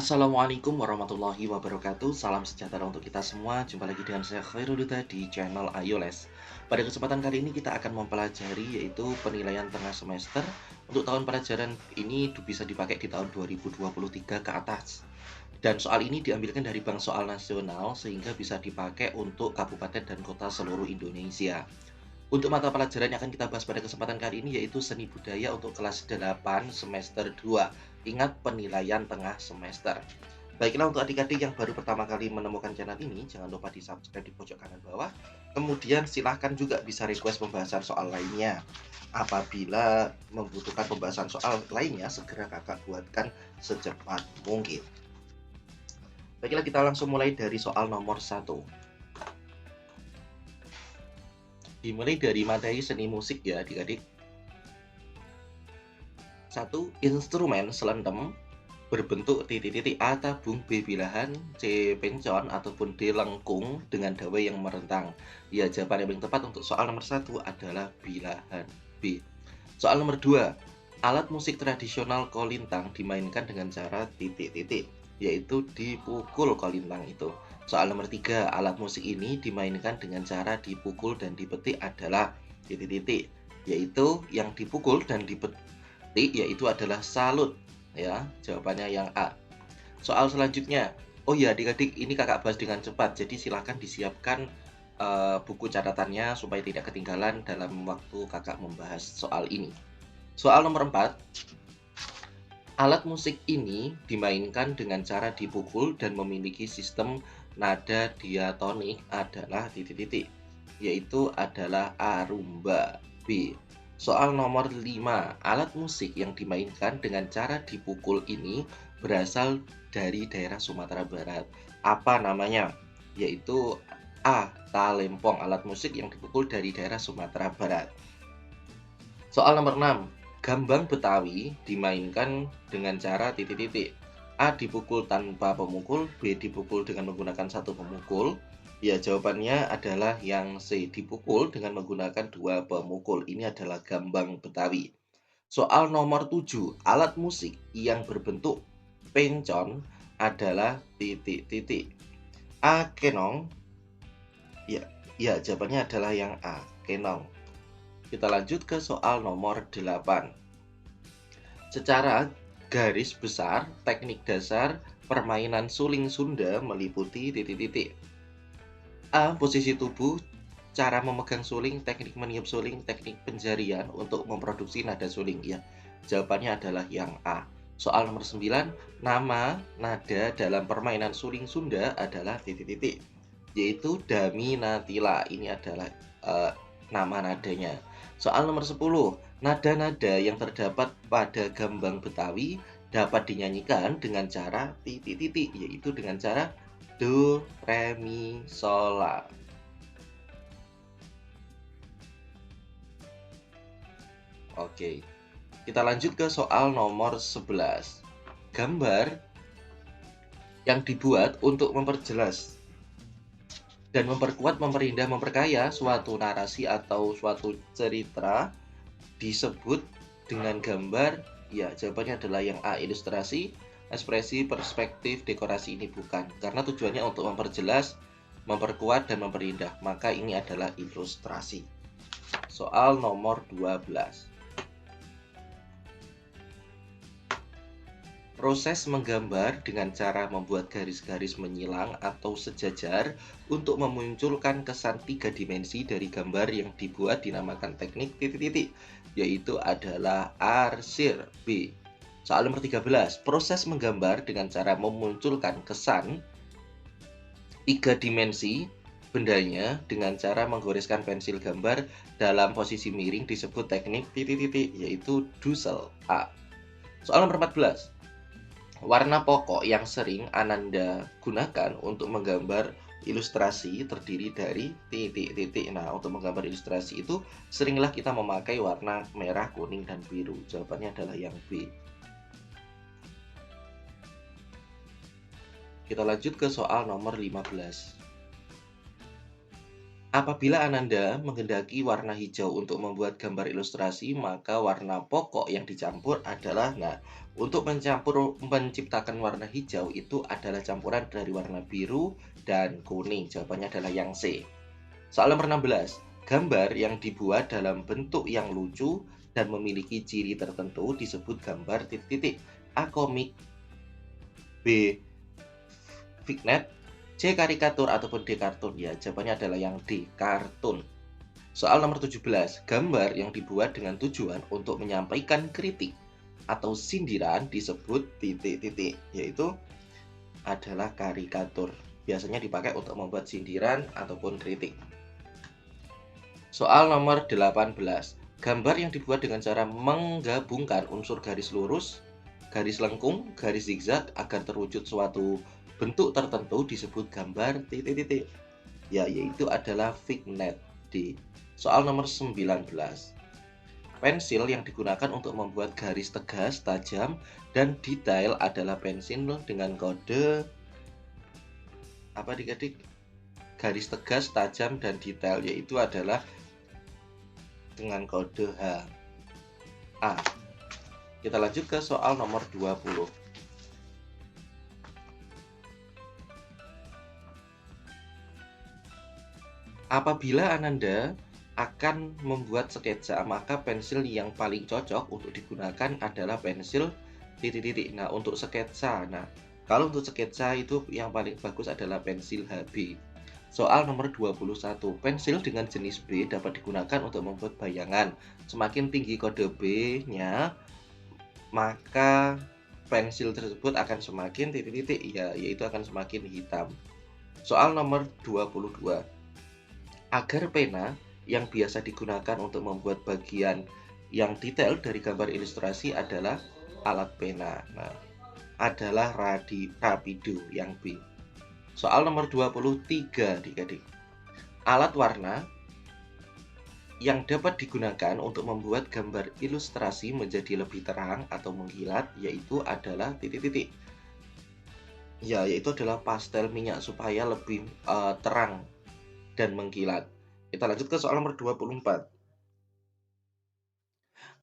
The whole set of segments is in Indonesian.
Assalamualaikum warahmatullahi wabarakatuh. Salam sejahtera untuk kita semua. Jumpa lagi dengan saya Khairul Huda di channel Ayo Les. Pada kesempatan kali ini kita akan mempelajari yaitu penilaian tengah semester. Untuk tahun pelajaran ini bisa dipakai di tahun 2023 ke atas. Dan soal ini diambilkan dari Bank Soal Nasional sehingga bisa dipakai untuk kabupaten dan kota seluruh Indonesia. Untuk mata pelajaran yang akan kita bahas pada kesempatan kali ini yaitu Seni Budaya untuk kelas 8 semester 2. Ingat penilaian tengah semester. Baiklah, untuk adik-adik yang baru pertama kali menemukan channel ini, jangan lupa di-subscribe di pojok kanan bawah. Kemudian silahkan juga bisa request pembahasan soal lainnya. Apabila membutuhkan pembahasan soal lainnya, segera kakak buatkan secepat mungkin. Baiklah, kita langsung mulai dari soal nomor 1. Dimulai dari materi seni musik ya adik-adik. 1. Instrumen selendem berbentuk titik-titik A tabung, B bilahan, C pencon, ataupun D lengkung dengan dawai yang merentang. Ya, jawaban yang paling tepat untuk soal nomor 1 adalah bilahan B. Soal nomor 2. Alat musik tradisional kolintang dimainkan dengan cara titik-titik, yaitu dipukul kolintang itu. Soal nomor 3. Alat musik ini dimainkan dengan cara dipukul dan dipetik adalah titik-titik, yaitu yang dipukul dan dipetik yaitu adalah salut. Ya, jawabannya yang A. Soal selanjutnya. Oh ya adik-adik, ini kakak bahas dengan cepat, jadi silahkan disiapkan buku catatannya supaya tidak ketinggalan dalam waktu kakak membahas soal ini. Soal nomor 4. Alat musik ini dimainkan dengan cara dipukul dan memiliki sistem nada diatonik adalah titik-titik, yaitu adalah arumba. B. Soal nomor 5. Alat musik yang dimainkan dengan cara dipukul ini berasal dari daerah Sumatera Barat. Apa namanya? Yaitu A. Talempong, alat musik yang dipukul dari daerah Sumatera Barat. Soal nomor 6. Gambang Betawi dimainkan dengan cara titik-titik. A. Dipukul tanpa pemukul, B. Dipukul dengan menggunakan satu pemukul. Ya, jawabannya adalah yang C. Dipukul dengan menggunakan dua pemukul. Ini adalah gambang Betawi. Soal nomor 7. Alat musik yang berbentuk pencon adalah titik-titik. A. Kenong. Ya, jawabannya adalah yang A. Kenong. Kita lanjut ke soal nomor 8. Secara garis besar, teknik dasar permainan suling Sunda meliputi titik-titik. A. Posisi tubuh, cara memegang suling, teknik meniup suling, teknik penjarian untuk memproduksi nada suling. Ya, jawabannya adalah yang A. Soal nomor 9. Nama nada dalam permainan suling Sunda adalah titik-titik, yaitu Daminatila. Ini adalah nama nadanya. Soal nomor 10. Nada-nada yang terdapat pada gambang Betawi dapat dinyanyikan dengan cara titik-titik, yaitu dengan cara do, re, mi, sol, la. Oke, kita lanjut ke soal nomor 11. Gambar yang dibuat untuk memperjelas dan memperkuat, memperindah, memperkaya suatu narasi atau suatu cerita disebut dengan gambar. Ya, jawabannya adalah yang A. Ilustrasi, ekspresi, perspektif, dekorasi. Ini bukan, karena tujuannya untuk memperjelas, memperkuat, dan memperindah. Maka ini adalah ilustrasi. Soal nomor 12. Proses menggambar dengan cara membuat garis-garis menyilang atau sejajar untuk memunculkan kesan 3 dimensi dari gambar yang dibuat dinamakan teknik titik-titik, yaitu adalah arsir. B. Soal nomor 13. Proses menggambar dengan cara memunculkan kesan 3 dimensi bendanya dengan cara menggoreskan pensil gambar dalam posisi miring disebut teknik titik-titik, yaitu Dussel. A. Soal nomor 14. Warna pokok yang sering Ananda gunakan untuk menggambar ilustrasi terdiri dari titik-titik. Nah, untuk menggambar ilustrasi itu seringlah kita memakai warna merah, kuning, dan biru. Jawabannya adalah yang B. Kita lanjut ke soal nomor 15. Apabila Ananda menghendaki warna hijau untuk membuat gambar ilustrasi, maka warna pokok yang dicampur adalah, nah, untuk menciptakan warna hijau itu adalah campuran dari warna biru dan kuning. Jawabannya adalah yang C. Soal nomor 16. Gambar yang dibuat dalam bentuk yang lucu dan memiliki ciri tertentu disebut gambar titik-titik. A. Komik, B. Vignette, C. Karikatur, ataupun D. Kartun. Ya, jawabannya adalah yang D. Kartun. Soal nomor 17. Gambar yang dibuat dengan tujuan untuk menyampaikan kritik atau sindiran disebut titik-titik, yaitu adalah karikatur. Biasanya dipakai untuk membuat sindiran ataupun kritik. Soal nomor 18. Gambar yang dibuat dengan cara menggabungkan unsur garis lurus, garis lengkung, garis zigzag agar terwujud suatu bentuk tertentu disebut gambar titik-titik. Ya, yaitu adalah vignette. D. Soal nomor 19. Pensil yang digunakan untuk membuat garis tegas, tajam, dan detail adalah pensil dengan kode apa adik-adik? Garis tegas, tajam, dan detail, yaitu adalah dengan kode H. A. Kita lanjut ke soal nomor 20. Apabila Ananda akan membuat sketsa, maka pensil yang paling cocok untuk digunakan adalah pensil titik-titik. Nah, untuk sketsa, kalau untuk sketsa itu yang paling bagus adalah pensil HB. Soal nomor 21. Pensil dengan jenis B dapat digunakan untuk membuat bayangan. Semakin tinggi kode B-nya, maka pensil tersebut akan semakin titik-titik, ya, yaitu akan semakin hitam. Soal nomor 22. Agar pena yang biasa digunakan untuk membuat bagian yang detail dari gambar ilustrasi adalah alat pena. Nah, adalah rapido yang B. Soal nomor 23, adik-adik. Alat warna yang dapat digunakan untuk membuat gambar ilustrasi menjadi lebih terang atau mengkilat yaitu adalah titik-titik. Ya, yaitu adalah pastel minyak supaya lebih terang dan mengkilat. Kita lanjut ke soal nomor 24.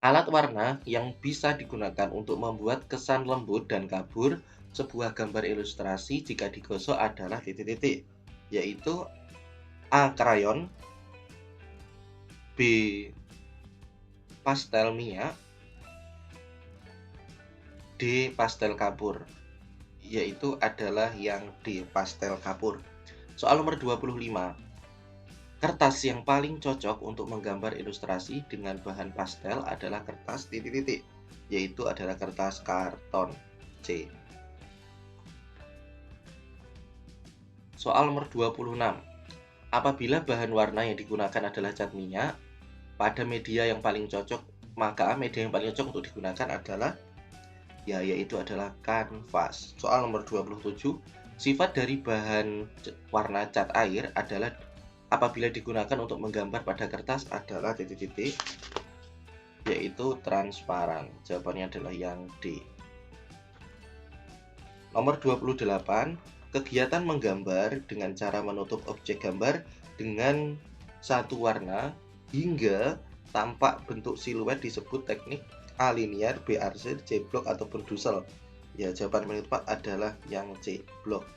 Alat warna yang bisa digunakan untuk membuat kesan lembut dan kabur sebuah gambar ilustrasi jika digosok adalah titik-titik, yaitu A. Krayon, B. Pastel minyak, D. Pastel kapur, yaitu adalah yang D. Pastel kapur. Soal nomor 25. Kertas yang paling cocok untuk menggambar ilustrasi dengan bahan pastel adalah kertas titik-titik, yaitu adalah kertas karton. C. Soal nomor 26. Apabila bahan warna yang digunakan adalah cat minyak, pada media yang paling cocok, maka media yang paling cocok untuk digunakan adalah yaitu adalah kanvas. Soal nomor 27. Sifat dari bahan warna cat air adalah apabila digunakan untuk menggambar pada kertas adalah titik-titik, yaitu transparan. Jawabannya adalah yang D. Nomor 28. Kegiatan menggambar dengan cara menutup objek gambar dengan satu warna hingga tampak bentuk siluet disebut teknik A. Linear, B. arsir, C. blok, ataupun dusel. Ya, jawaban yang paling tepat adalah yang C. blok.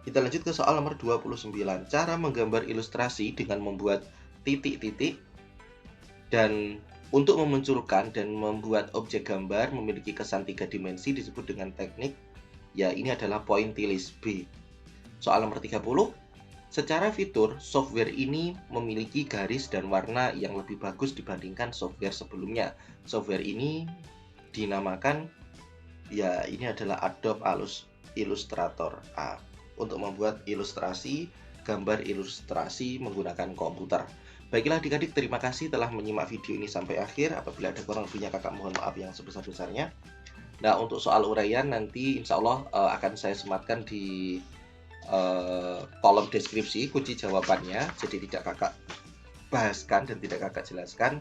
Kita lanjut ke soal nomor 29. Cara menggambar ilustrasi dengan membuat titik-titik dan untuk memunculkan dan membuat objek gambar memiliki kesan 3 dimensi disebut dengan teknik, ya, ini adalah pointillist. B. Soal nomor 30. Secara fitur, software ini memiliki garis dan warna yang lebih bagus dibandingkan software sebelumnya. Software ini dinamakan, ya, ini adalah Adobe Illustrator A. Untuk membuat ilustrasi, gambar ilustrasi menggunakan komputer. Baiklah adik-adik, terima kasih telah menyimak video ini sampai akhir. Apabila ada kurang lebihnya kakak mohon maaf yang sebesar-besarnya. Nah, untuk soal uraian nanti insya Allah akan saya sematkan di kolom deskripsi kunci jawabannya. Jadi tidak kakak bahaskan dan tidak kakak jelaskan.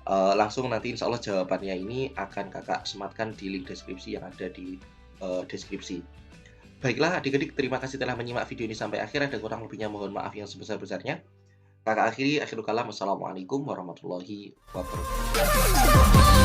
Langsung nanti insya Allah jawabannya ini akan kakak sematkan di link deskripsi yang ada di deskripsi. Baiklah adik-adik, terima kasih telah menyimak video ini sampai akhir. Ada kurang lebihnya mohon maaf yang sebesar-besarnya. Kakak akhiri, asyhadu kalam, wassalamualaikum warahmatullahi wabarakatuh.